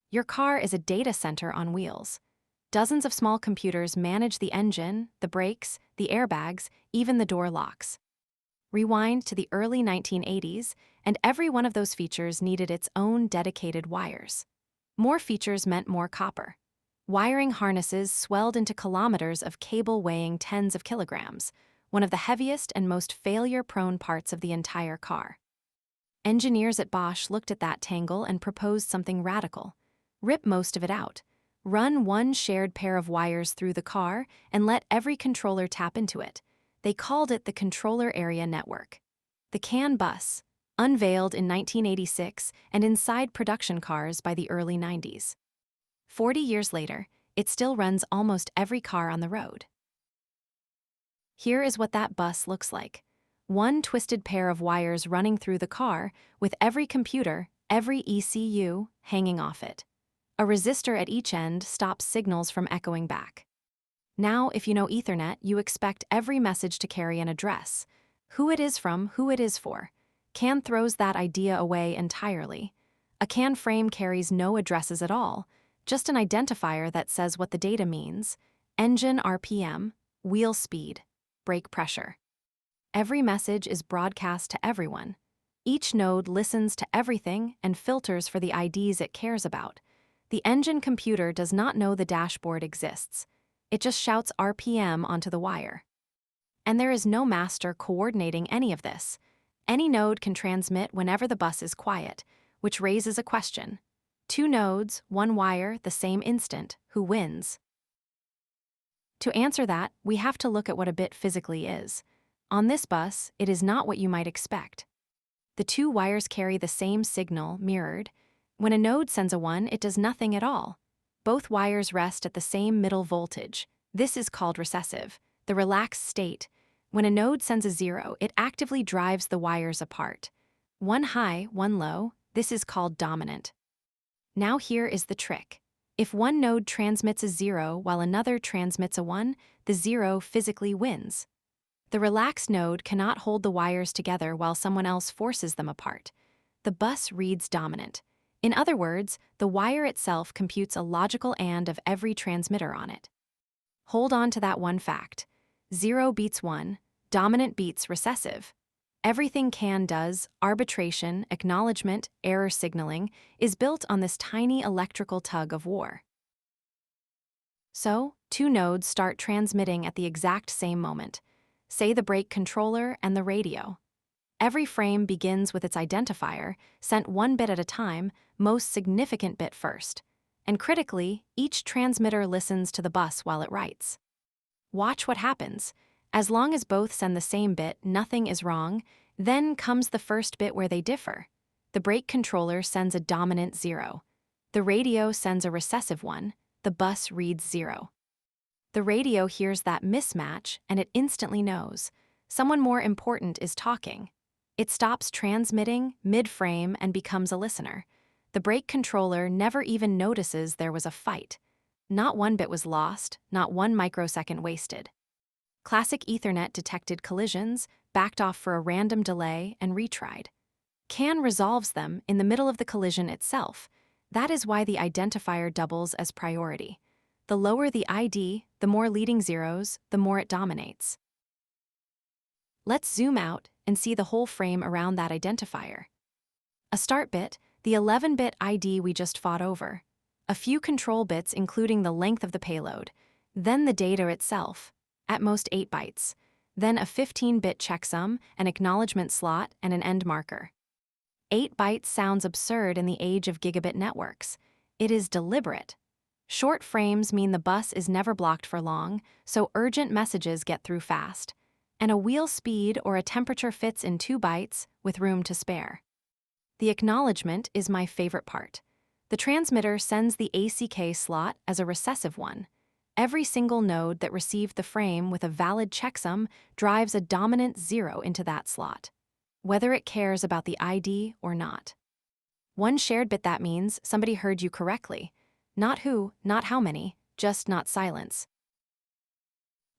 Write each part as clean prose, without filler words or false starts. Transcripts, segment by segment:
Your car is a data center on wheels. Dozens of small computers manage the engine, the brakes, the airbags, even the door locks. Rewind to the early 1980s, and every one of those features needed its own dedicated wires. More features meant more copper. Wiring harnesses swelled into kilometers of cable weighing tens of kilograms, one of the heaviest and most failure-prone parts of the entire car. Engineers at Bosch looked at that tangle and proposed something radical. Rip most of it out. Run one shared pair of wires through the car and let every controller tap into it. They called it the Controller Area Network. The CAN bus, unveiled in 1986 and inside production cars by the early 90s. 40 years later, it still runs almost every car on the road. Here is what that bus looks like. One twisted pair of wires running through the car, with every computer, every ECU, hanging off it. A resistor at each end stops signals from echoing back. Now, if you know Ethernet, you expect every message to carry an address. Who it is from, who it is for. CAN throws that idea away entirely. A CAN frame carries no addresses at all, just an identifier that says what the data means: engine RPM, wheel speed, brake pressure. Every message is broadcast to everyone. Each node listens to everything and filters for the IDs it cares about. The engine computer does not know the dashboard exists. It just shouts RPM onto the wire. And there is no master coordinating any of this. Any node can transmit whenever the bus is quiet, which raises a question. Two nodes, one wire, the same instant. Who wins? To answer that, we have to look at what a bit physically is. On this bus, it is not what you might expect. The two wires carry the same signal, mirrored. When a node sends a 1, it does nothing at all. Both wires rest at the same middle voltage. This is called recessive, the relaxed state. When a node sends a 0, it actively drives the wires apart. One high, one low, this is called dominant. Now here is the trick. If one node transmits a 0 while another transmits a 1, the 0 physically wins. The relaxed node cannot hold the wires together while someone else forces them apart. The bus reads dominant. In other words, the wire itself computes a logical AND of every transmitter on it. Hold on to that one fact. 0 beats 1, dominant beats recessive. Everything CAN does, arbitration, acknowledgement, error signaling, is built on this tiny electrical tug-of-war. So, two nodes start transmitting at the exact same moment. Say the brake controller and the radio. Every frame begins with its identifier, sent one bit at a time, most significant bit first. And critically, each transmitter listens to the bus while it writes. Watch what happens. As long as both send the same bit, nothing is wrong. Then comes the first bit where they differ. The brake controller sends a dominant 0. The radio sends a recessive 1. The bus reads 0. The radio hears that mismatch, and it instantly knows. Someone more important is talking. It stops transmitting mid-frame and becomes a listener. The brake controller never even notices there was a fight. Not one bit was lost, not one microsecond wasted. Classic Ethernet detected collisions, backed off for a random delay, and retried. CAN resolves them in the middle of the collision itself. That is why the identifier doubles as priority. The lower the ID, the more leading zeros, the more it dominates. Let's zoom out and see the whole frame around that identifier. A start bit, the 11-bit ID we just fought over. A few control bits including the length of the payload. Then the data itself, at most 8 bytes. Then a 15-bit checksum, an acknowledgement slot, and an end marker. 8 bytes sounds absurd in the age of gigabit networks. It is deliberate. Short frames mean the bus is never blocked for long, so urgent messages get through fast. And a wheel speed or a temperature fits in 2 bytes with room to spare. The acknowledgement is my favorite part. The transmitter sends the ACK slot as a recessive 1. Every single node that received the frame with a valid checksum drives a dominant 0 into that slot, whether it cares about the ID or not. One shared bit, that means somebody heard you correctly. Not who, not how many, just not silence.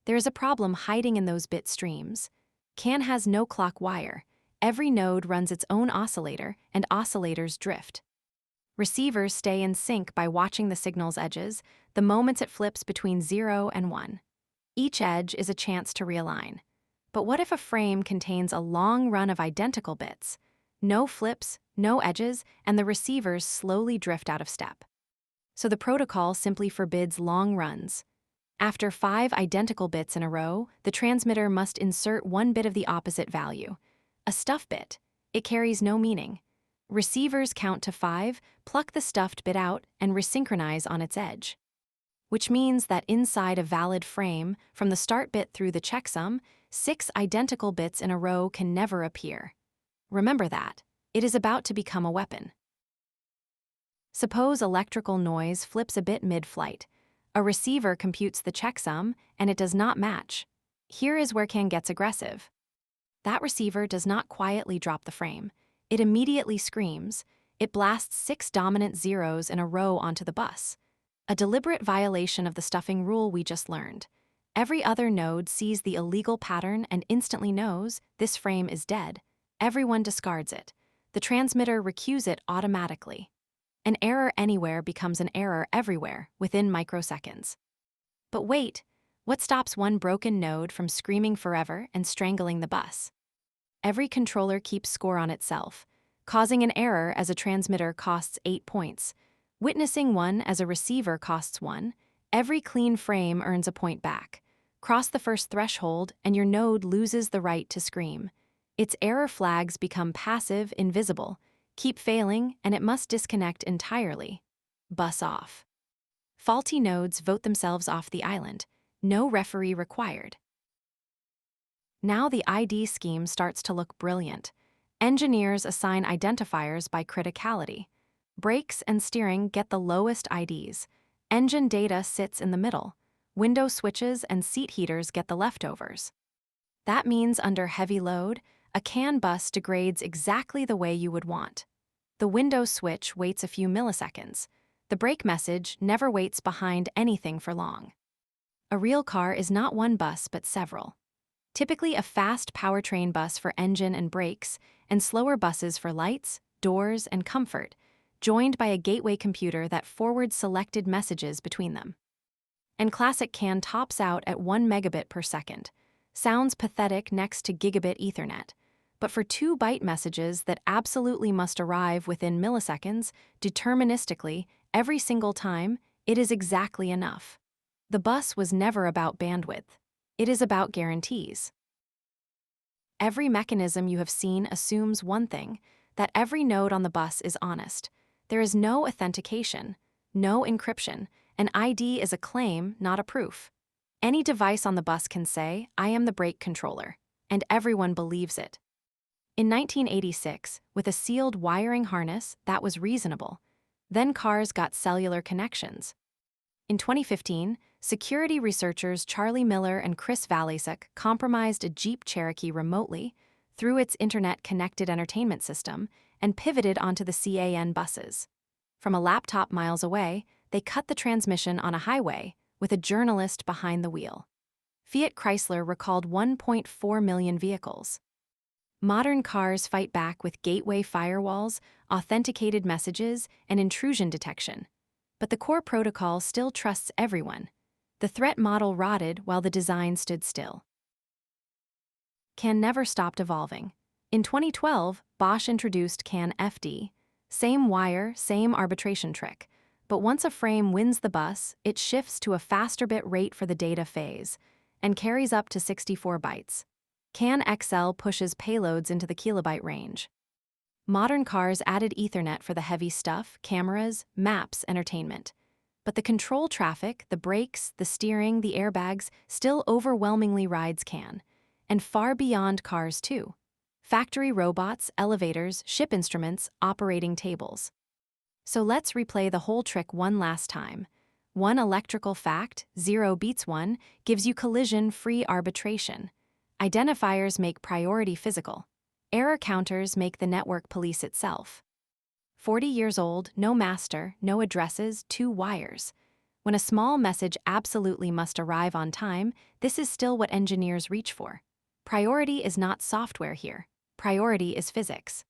There is a problem hiding in those bit streams. CAN has no clock wire. Every node runs its own oscillator, and oscillators drift. Receivers stay in sync by watching the signal's edges the moments it flips between 0 and 1. Each edge is a chance to realign. But what if a frame contains a long run of identical bits? No flips, no edges, and the receivers slowly drift out of step. So the protocol simply forbids long runs. After 5 identical bits in a row, the transmitter must insert one bit of the opposite value. A stuff bit. It carries no meaning. Receivers count to 5, pluck the stuffed bit out, and resynchronize on its edge. Which means that inside a valid frame, from the start bit through the checksum, 6 identical bits in a row can never appear. Remember that. It is about to become a weapon. Suppose electrical noise flips a bit mid-flight. A receiver computes the checksum, and it does not match. Here is where CAN gets aggressive. That receiver does not quietly drop the frame. It immediately screams. It blasts 6 dominant zeros in a row onto the bus. A deliberate violation of the stuffing rule we just learned. Every other node sees the illegal pattern and instantly knows this frame is dead. Everyone discards it. The transmitter recues it automatically. An error anywhere becomes an error everywhere within microseconds. But wait, what stops one broken node from screaming forever and strangling the bus? Every controller keeps score on itself. Causing an error as a transmitter costs 8 points. Witnessing one as a receiver costs 1. Every clean frame earns a point back. Cross the first threshold and your node loses the right to scream. Its error flags become passive, invisible. Keep failing, and it must disconnect entirely. Bus off. Faulty nodes vote themselves off the island. No referee required. Now the ID scheme starts to look brilliant. Engineers assign identifiers by criticality. Brakes and steering get the lowest IDs. Engine data sits in the middle. Window switches and seat heaters get the leftovers. That means under heavy load, a CAN bus degrades exactly the way you would want. The window switch waits a few milliseconds. The brake message never waits behind anything for long. A real car is not one bus but several. Typically a fast powertrain bus for engine and brakes, and slower buses for lights, doors, and comfort, joined by a gateway computer that forwards selected messages between them. And classic CAN tops out at 1 megabit per second. Sounds pathetic next to gigabit Ethernet. But for 2-byte messages that absolutely must arrive within milliseconds, deterministically, every single time, it is exactly enough. The bus was never about bandwidth. It is about guarantees. Every mechanism you have seen assumes one thing, that every node on the bus is honest. There is no authentication, no encryption. An ID is a claim, not a proof. Any device on the bus can say, "I am the brake controller," and everyone believes it. In 1986, with a sealed wiring harness, that was reasonable. Then cars got cellular connections. In 2015, security researchers Charlie Miller and Chris Valasek compromised a Jeep Cherokee remotely through its internet-connected entertainment system and pivoted onto the CAN buses. From a laptop miles away, they cut the transmission on a highway with a journalist behind the wheel. Fiat Chrysler recalled 1.4 million vehicles. Modern cars fight back with gateway firewalls, authenticated messages, and intrusion detection. But the core protocol still trusts everyone. The threat model rotted while the design stood still. CAN never stopped evolving. In 2012, Bosch introduced CAN FD. Same wire, same arbitration trick. But once a frame wins the bus, it shifts to a faster bit rate for the data phase and carries up to 64 bytes. CAN XL pushes payloads into the kilobyte range. Modern cars added Ethernet for the heavy stuff, cameras, maps, entertainment. But the control traffic, the brakes, the steering, the airbags, still overwhelmingly rides CAN. And far beyond cars, too. Factory robots, elevators, ship instruments, operating tables. So let's replay the whole trick one last time. One electrical fact, 0 beats 1, gives you collision-free arbitration. Identifiers make priority physical. Error counters make the network police itself. 40 years old, no master, no addresses, 2 wires. When a small message absolutely must arrive on time, this is still what engineers reach for. Priority is not software here. Priority is physics.